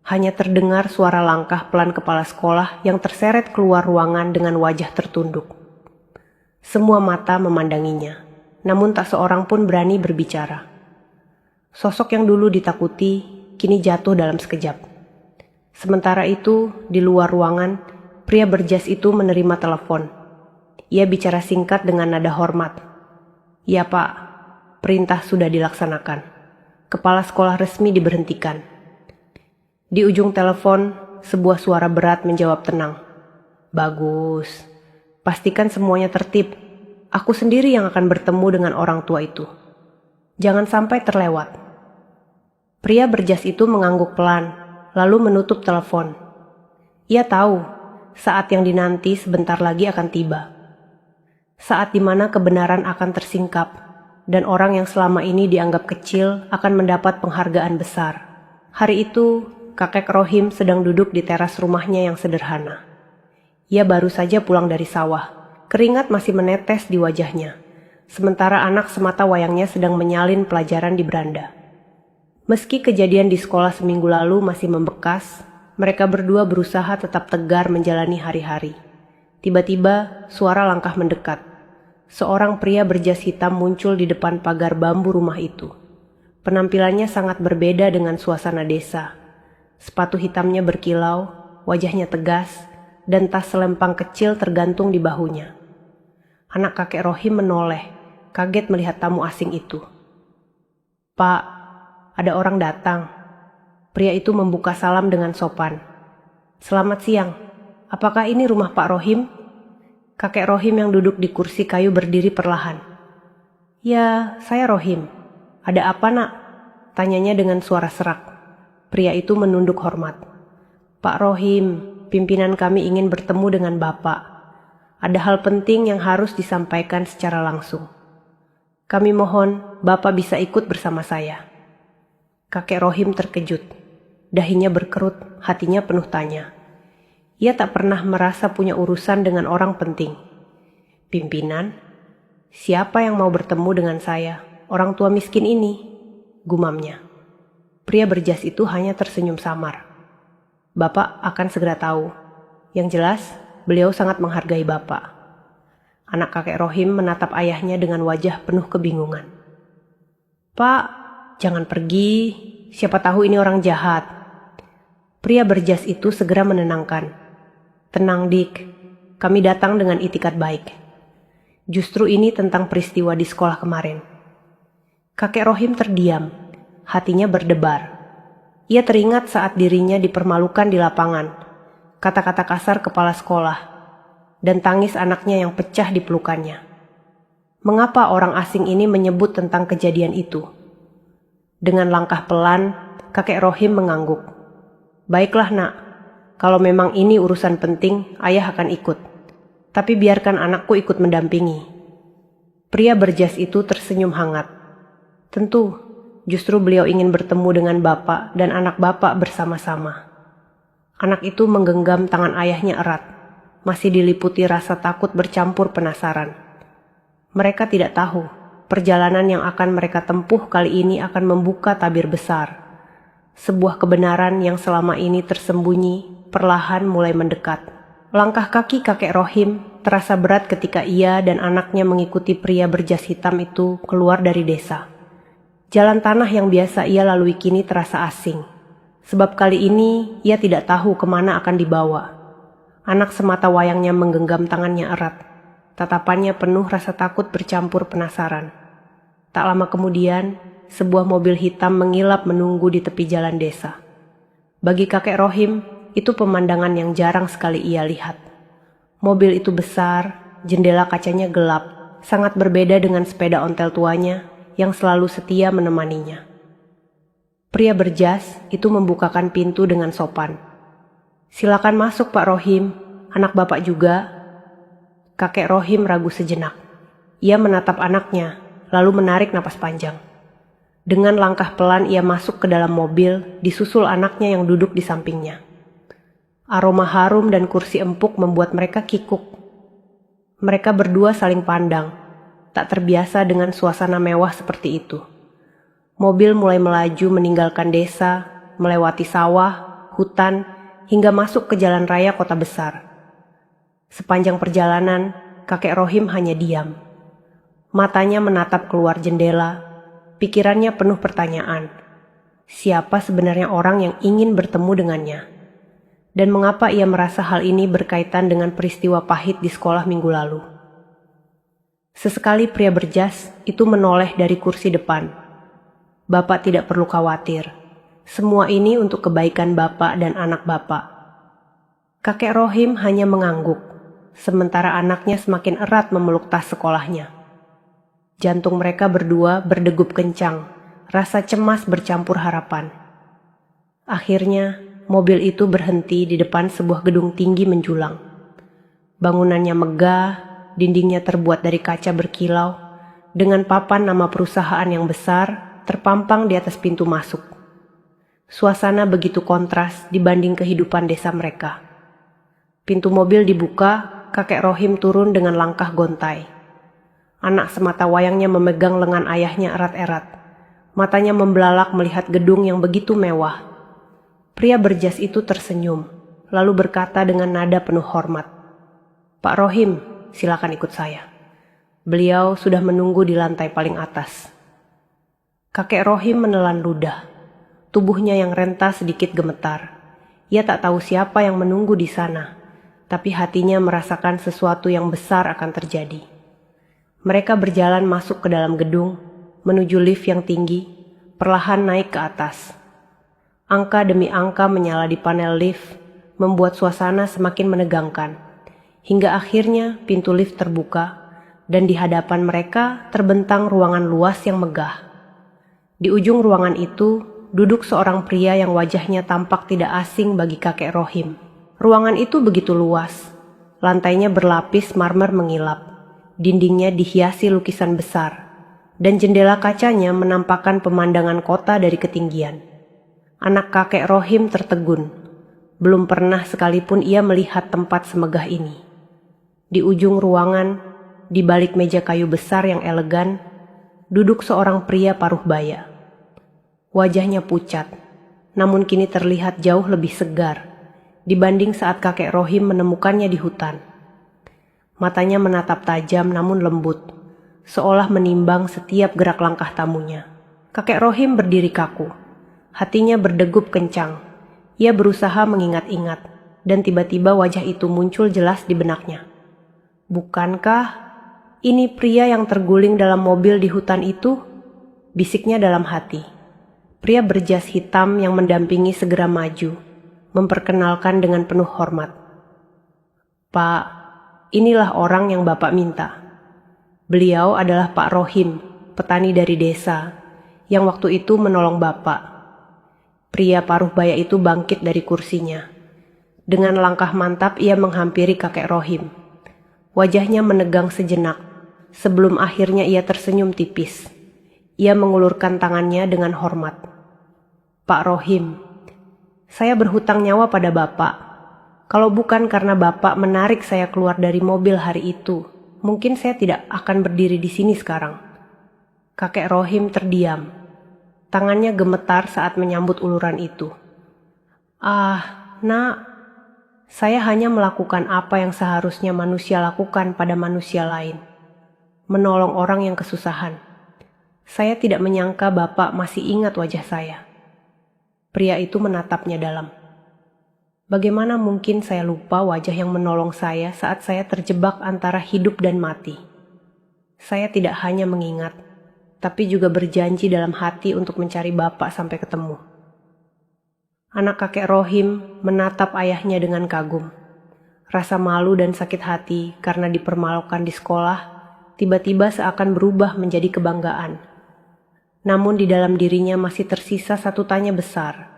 Hanya terdengar suara langkah pelan kepala sekolah yang terseret keluar ruangan dengan wajah tertunduk. Semua mata memandanginya, namun tak seorang pun berani berbicara. Sosok yang dulu ditakuti, kini jatuh dalam sekejap. Sementara itu, di luar ruangan, pria berjas itu menerima telepon. Ia bicara singkat dengan nada hormat. "Ya Pak, perintah sudah dilaksanakan. Kepala sekolah resmi diberhentikan." Di ujung telepon, sebuah suara berat menjawab tenang. "Bagus. Pastikan semuanya tertib. Aku sendiri yang akan bertemu dengan orang tua itu. Jangan sampai terlewat." Pria berjas itu mengangguk pelan, lalu menutup telepon. Ia tahu, saat yang dinanti sebentar lagi akan tiba. Saat di mana kebenaran akan tersingkap, dan orang yang selama ini dianggap kecil akan mendapat penghargaan besar. Hari itu, kakek Rohim sedang duduk di teras rumahnya yang sederhana. Ia baru saja pulang dari sawah. Keringat masih menetes di wajahnya, sementara anak semata wayangnya sedang menyalin pelajaran di beranda. Meski kejadian di sekolah seminggu lalu masih membekas, mereka berdua berusaha tetap tegar menjalani hari-hari. Tiba-tiba, suara langkah mendekat. Seorang pria berjas hitam muncul di depan pagar bambu rumah itu. Penampilannya sangat berbeda dengan suasana desa. Sepatu hitamnya berkilau, wajahnya tegas, dan tas selempang kecil tergantung di bahunya. Anak kakek Rohim menoleh, kaget melihat tamu asing itu. "Pak, ada orang datang." Pria itu membuka salam dengan sopan. "Selamat siang, apakah ini rumah Pak Rohim?" Kakek Rohim yang duduk di kursi kayu berdiri perlahan. "Ya, saya Rohim. Ada apa nak?" tanyanya dengan suara serak. Pria itu menunduk hormat. "Pak Rohim, pimpinan kami ingin bertemu dengan Bapak. Ada hal penting yang harus disampaikan secara langsung. Kami mohon Bapak bisa ikut bersama saya." Kakek Rohim terkejut. Dahinya berkerut, hatinya penuh tanya. Ia tak pernah merasa punya urusan dengan orang penting. "Pimpinan? Siapa yang mau bertemu dengan saya, orang tua miskin ini?" gumamnya. Pria berjas itu hanya tersenyum samar. "Bapak akan segera tahu. Yang jelas, beliau sangat menghargai Bapak." Anak kakek Rohim menatap ayahnya dengan wajah penuh kebingungan. "Pak, jangan pergi. Siapa tahu ini orang jahat." Pria berjas itu segera menenangkan. "Tenang Dik, kami datang dengan itikat baik. Justru ini tentang peristiwa di sekolah kemarin." Kakek Rohim terdiam, hatinya berdebar. Ia teringat saat dirinya dipermalukan di lapangan, kata-kata kasar kepala sekolah, dan tangis anaknya yang pecah di pelukannya. Mengapa orang asing ini menyebut tentang kejadian itu? Dengan langkah pelan, kakek Rohim mengangguk. "Baiklah nak, kalau memang ini urusan penting, ayah akan ikut. Tapi biarkan anakku ikut mendampingi." Pria berjas itu tersenyum hangat. "Tentu, justru beliau ingin bertemu dengan Bapak dan anak Bapak bersama-sama." Anak itu menggenggam tangan ayahnya erat, masih diliputi rasa takut bercampur penasaran. Mereka tidak tahu, perjalanan yang akan mereka tempuh kali ini akan membuka tabir besar. Sebuah kebenaran yang selama ini tersembunyi, perlahan mulai mendekat. Langkah kaki kakek Rohim terasa berat ketika ia dan anaknya mengikuti pria berjas hitam itu keluar dari desa. Jalan tanah yang biasa ia lalui kini terasa asing, sebab kali ini ia tidak tahu kemana akan dibawa. Anak semata wayangnya menggenggam tangannya erat. Tatapannya penuh rasa takut bercampur penasaran. Tak lama kemudian, sebuah mobil hitam mengilap menunggu di tepi jalan desa. Bagi kakek Rohim, itu pemandangan yang jarang sekali ia lihat. Mobil itu besar, jendela kacanya gelap, sangat berbeda dengan sepeda ontel tuanya yang selalu setia menemaninya. Pria berjas itu membukakan pintu dengan sopan. "Silakan masuk Pak Rohim, anak Bapak juga." Kakek Rohim ragu sejenak. Ia menatap anaknya, lalu menarik napas panjang. Dengan langkah pelan ia masuk ke dalam mobil, disusul anaknya yang duduk di sampingnya. Aroma harum dan kursi empuk membuat mereka kikuk. Mereka berdua saling pandang, tak terbiasa dengan suasana mewah seperti itu. Mobil mulai melaju meninggalkan desa, melewati sawah, hutan, hingga masuk ke jalan raya kota besar. Sepanjang perjalanan, kakek Rohim hanya diam. Matanya menatap keluar jendela, pikirannya penuh pertanyaan. Siapa sebenarnya orang yang ingin bertemu dengannya? Dan mengapa ia merasa hal ini berkaitan dengan peristiwa pahit di sekolah minggu lalu? Sesekali pria berjas itu menoleh dari kursi depan. "Bapak tidak perlu khawatir. Semua ini untuk kebaikan Bapak dan anak Bapak." Kakek Rohim hanya mengangguk, sementara anaknya semakin erat memeluk tas sekolahnya. Jantung mereka berdua berdegup kencang, rasa cemas bercampur harapan. Akhirnya, mobil itu berhenti di depan sebuah gedung tinggi menjulang. Bangunannya megah, dindingnya terbuat dari kaca berkilau, dengan papan nama perusahaan yang besar terpampang di atas pintu masuk. Suasana begitu kontras dibanding kehidupan desa mereka. Pintu mobil dibuka, kakek Rohim turun dengan langkah gontai. Anak semata wayangnya memegang lengan ayahnya erat-erat. Matanya membelalak melihat gedung yang begitu mewah. Pria berjas itu tersenyum, lalu berkata dengan nada penuh hormat, "Pak Rohim, silakan ikut saya." Beliau sudah menunggu di lantai paling atas. Kakek Rohim menelan ludah. Tubuhnya yang renta sedikit gemetar. Ia tak tahu siapa yang menunggu di sana, tapi hatinya merasakan sesuatu yang besar akan terjadi. Mereka berjalan masuk ke dalam gedung, menuju lift yang tinggi, perlahan naik ke atas. Angka demi angka menyala di panel lift, membuat suasana semakin menegangkan. Hingga akhirnya pintu lift terbuka, dan di hadapan mereka terbentang ruangan luas yang megah. Di ujung ruangan itu, duduk seorang pria yang wajahnya tampak tidak asing bagi kakek Rohim. Ruangan itu begitu luas, lantainya berlapis marmer mengilap. Dindingnya dihiasi lukisan besar, dan jendela kacanya menampakkan pemandangan kota dari ketinggian. Anak kakek Rohim tertegun. Belum pernah sekalipun ia melihat tempat semegah ini. Di ujung ruangan, di balik meja kayu besar yang elegan, duduk seorang pria paruh baya. Wajahnya pucat, namun kini terlihat jauh lebih segar dibanding saat kakek Rohim menemukannya di hutan. Matanya menatap tajam namun lembut, seolah menimbang setiap gerak langkah tamunya. Kakek Rohim berdiri kaku, hatinya berdegup kencang. Ia berusaha mengingat-ingat, dan tiba-tiba wajah itu muncul jelas di benaknya. "Bukankah ini pria yang terguling dalam mobil di hutan itu?" bisiknya dalam hati. Pria berjas hitam yang mendampingi segera maju, memperkenalkan dengan penuh hormat. "Pak, inilah orang yang Bapak minta. Beliau adalah Pak Rohim, petani dari desa, yang waktu itu menolong Bapak." Pria paruh baya itu bangkit dari kursinya. Dengan langkah mantap ia menghampiri kakek Rohim. Wajahnya menegang sejenak, sebelum akhirnya ia tersenyum tipis. Ia mengulurkan tangannya dengan hormat. "Pak Rohim, saya berhutang nyawa pada Bapak. Kalau bukan karena Bapak menarik saya keluar dari mobil hari itu, mungkin saya tidak akan berdiri di sini sekarang." Kakek Rohim terdiam. Tangannya gemetar saat menyambut uluran itu. "Ah, Nak, saya hanya melakukan apa yang seharusnya manusia lakukan pada manusia lain. Menolong orang yang kesusahan. Saya tidak menyangka Bapak masih ingat wajah saya. Pria itu menatapnya dalam. Bagaimana mungkin saya lupa wajah yang menolong saya saat saya terjebak antara hidup dan mati? Saya tidak hanya mengingat, tapi juga berjanji dalam hati untuk mencari Bapak sampai ketemu. Anak kakek Rohim menatap ayahnya dengan kagum. Rasa malu dan sakit hati karena dipermalukan di sekolah tiba-tiba seakan berubah menjadi kebanggaan. Namun di dalam dirinya masih tersisa satu tanya besar.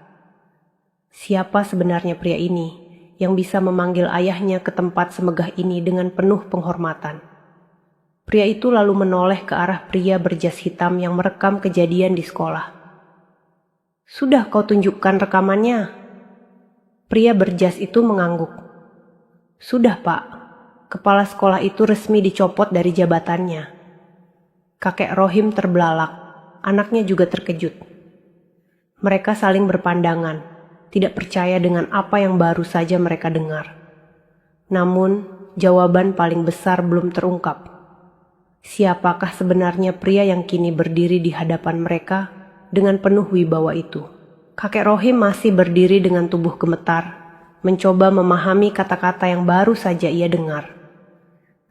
Siapa sebenarnya pria ini yang bisa memanggil ayahnya ke tempat semegah ini dengan penuh penghormatan? Pria itu lalu menoleh ke arah pria berjas hitam yang merekam kejadian di sekolah. Sudah kau tunjukkan rekamannya? Pria berjas itu mengangguk. Sudah, Pak. Kepala sekolah itu resmi dicopot dari jabatannya. Kakek Rohim terbelalak. Anaknya juga terkejut. Mereka saling berpandangan, tidak percaya dengan apa yang baru saja mereka dengar. Namun, jawaban paling besar belum terungkap. Siapakah sebenarnya pria yang kini berdiri di hadapan mereka dengan penuh wibawa itu? Kakek Rohim masih berdiri dengan tubuh gemetar, mencoba memahami kata-kata yang baru saja ia dengar.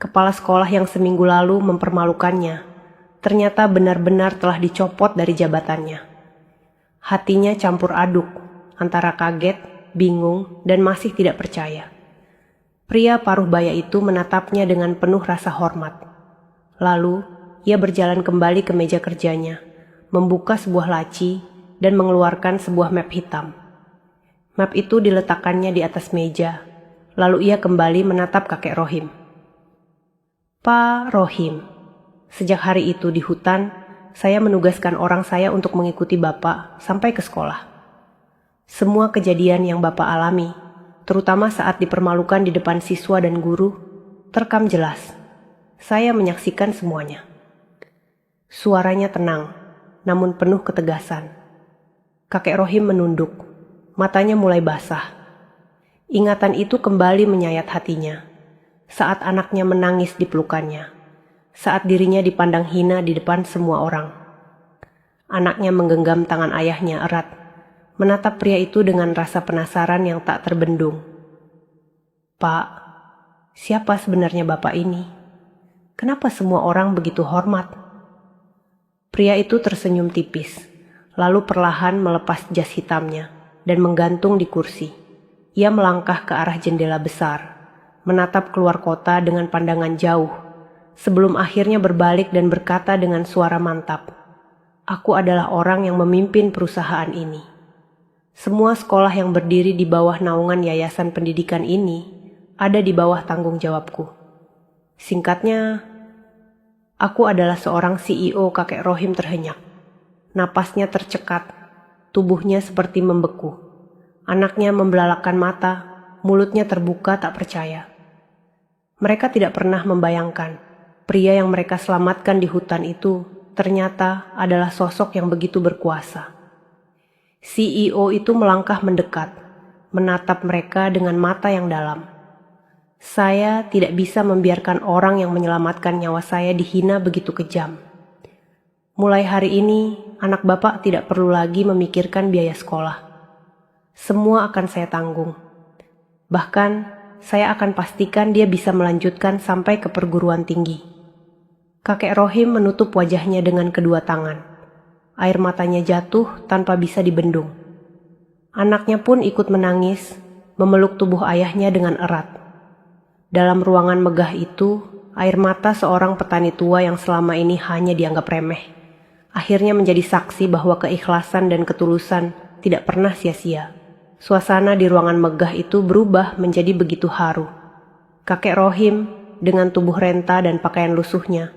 Kepala sekolah yang seminggu lalu mempermalukannya, ternyata benar-benar telah dicopot dari jabatannya. Hatinya campur aduk antara kaget, bingung, dan masih tidak percaya. Pria paruh baya itu menatapnya dengan penuh rasa hormat. Lalu, ia berjalan kembali ke meja kerjanya, membuka sebuah laci, dan mengeluarkan sebuah map hitam. Map itu diletakkannya di atas meja, lalu ia kembali menatap kakek Rohim. Pak Rohim, sejak hari itu di hutan, saya menugaskan orang saya untuk mengikuti Bapak sampai ke sekolah. Semua kejadian yang Bapak alami, terutama saat dipermalukan di depan siswa dan guru, terekam jelas. Saya menyaksikan semuanya. Suaranya tenang, namun penuh ketegasan. Kakek Rohim menunduk, matanya mulai basah. Ingatan itu kembali menyayat hatinya, saat anaknya menangis di pelukannya, saat dirinya dipandang hina di depan semua orang. Anaknya menggenggam tangan ayahnya erat, menatap pria itu dengan rasa penasaran yang tak terbendung. Pak, siapa sebenarnya Bapak ini? Kenapa semua orang begitu hormat? Pria itu tersenyum tipis, lalu perlahan melepas jas hitamnya dan menggantung di kursi. Ia melangkah ke arah jendela besar, menatap keluar kota dengan pandangan jauh, sebelum akhirnya berbalik dan berkata dengan suara mantap, "Aku adalah orang yang memimpin perusahaan ini. Semua sekolah yang berdiri di bawah naungan yayasan pendidikan ini ada di bawah tanggung jawabku. Singkatnya, aku adalah seorang CEO." Kakek Rohim terhenyak. Napasnya tercekat, tubuhnya seperti membeku. Anaknya membelalakkan mata, mulutnya terbuka tak percaya. Mereka tidak pernah membayangkan pria yang mereka selamatkan di hutan itu ternyata adalah sosok yang begitu berkuasa. CEO itu melangkah mendekat, menatap mereka dengan mata yang dalam. Saya tidak bisa membiarkan orang yang menyelamatkan nyawa saya dihina begitu kejam. Mulai hari ini, anak Bapak tidak perlu lagi memikirkan biaya sekolah. Semua akan saya tanggung. Bahkan, saya akan pastikan dia bisa melanjutkan sampai ke perguruan tinggi. Kakek Rohim menutup wajahnya dengan kedua tangan. Air matanya jatuh tanpa bisa dibendung. Anaknya pun ikut menangis, memeluk tubuh ayahnya dengan erat. Dalam ruangan megah itu, air mata seorang petani tua yang selama ini hanya dianggap remeh akhirnya menjadi saksi bahwa keikhlasan dan ketulusan tidak pernah sia-sia. Suasana di ruangan megah itu berubah menjadi begitu haru. Kakek Rohim dengan tubuh renta dan pakaian lusuhnya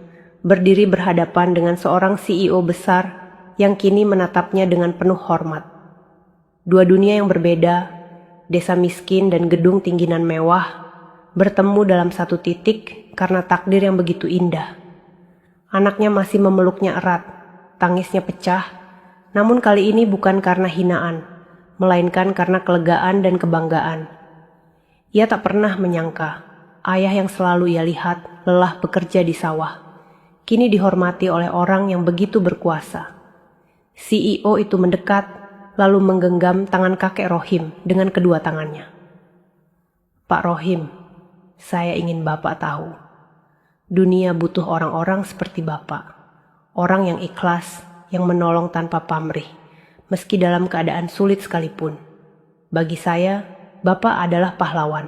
berdiri berhadapan dengan seorang CEO besar yang kini menatapnya dengan penuh hormat. Dua dunia yang berbeda, desa miskin dan gedung tingginan mewah, bertemu dalam satu titik karena takdir yang begitu indah. Anaknya masih memeluknya erat, tangisnya pecah, namun kali ini bukan karena hinaan, melainkan karena kelegaan dan kebanggaan. Ia tak pernah menyangka ayah yang selalu ia lihat lelah bekerja di sawah, kini dihormati oleh orang yang begitu berkuasa. CEO itu mendekat, lalu menggenggam tangan kakek Rohim dengan kedua tangannya. Pak Rohim, saya ingin Bapak tahu, dunia butuh orang-orang seperti Bapak. Orang yang ikhlas, yang menolong tanpa pamrih, meski dalam keadaan sulit sekalipun. Bagi saya, Bapak adalah pahlawan.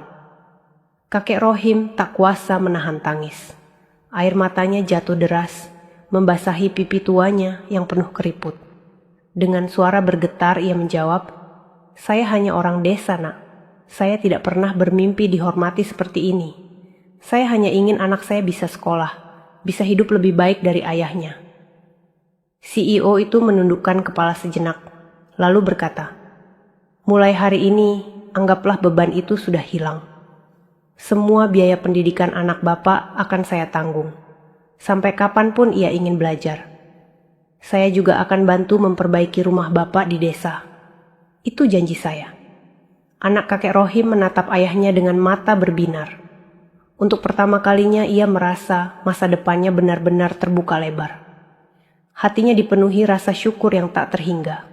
Kakek Rohim tak kuasa menahan tangis. Air matanya jatuh deras, membasahi pipi tuanya yang penuh keriput. Dengan suara bergetar ia menjawab, "Saya hanya orang desa, Nak. Saya tidak pernah bermimpi dihormati seperti ini. Saya hanya ingin anak saya bisa sekolah, bisa hidup lebih baik dari ayahnya." CEO itu menundukkan kepala sejenak, lalu berkata, "Mulai hari ini, anggaplah beban itu sudah hilang. Semua biaya pendidikan anak Bapak akan saya tanggung, sampai kapanpun ia ingin belajar. Saya juga akan bantu memperbaiki rumah Bapak di desa. Itu janji saya." Anak kakek Rohim menatap ayahnya dengan mata berbinar. Untuk pertama kalinya ia merasa masa depannya benar-benar terbuka lebar. Hatinya dipenuhi rasa syukur yang tak terhingga.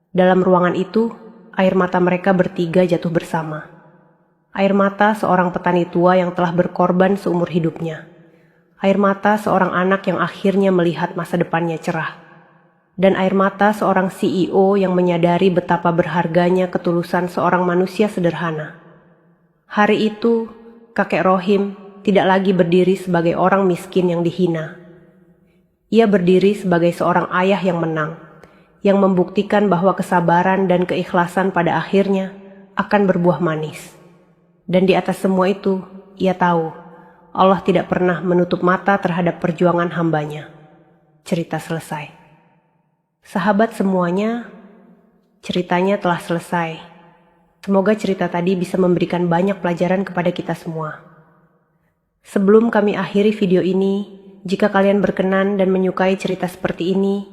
Dalam ruangan itu, air mata mereka bertiga jatuh bersama. Air mata seorang petani tua yang telah berkorban seumur hidupnya. Air mata seorang anak yang akhirnya melihat masa depannya cerah. Dan air mata seorang CEO yang menyadari betapa berharganya ketulusan seorang manusia sederhana. Hari itu, kakek Rohim tidak lagi berdiri sebagai orang miskin yang dihina. Ia berdiri sebagai seorang ayah yang menang, yang membuktikan bahwa kesabaran dan keikhlasan pada akhirnya akan berbuah manis. Dan di atas semua itu, ia tahu Allah tidak pernah menutup mata terhadap perjuangan hambanya. Cerita selesai. Sahabat semuanya, ceritanya telah selesai. Semoga cerita tadi bisa memberikan banyak pelajaran kepada kita semua. Sebelum kami akhiri video ini, jika kalian berkenan dan menyukai cerita seperti ini,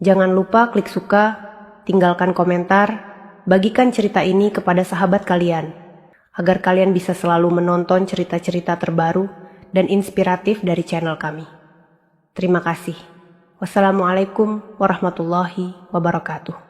jangan lupa klik suka, tinggalkan komentar, bagikan cerita ini kepada sahabat kalian, agar kalian bisa selalu menonton cerita-cerita terbaru dan inspiratif dari channel kami. Terima kasih. Wassalamualaikum warahmatullahi wabarakatuh.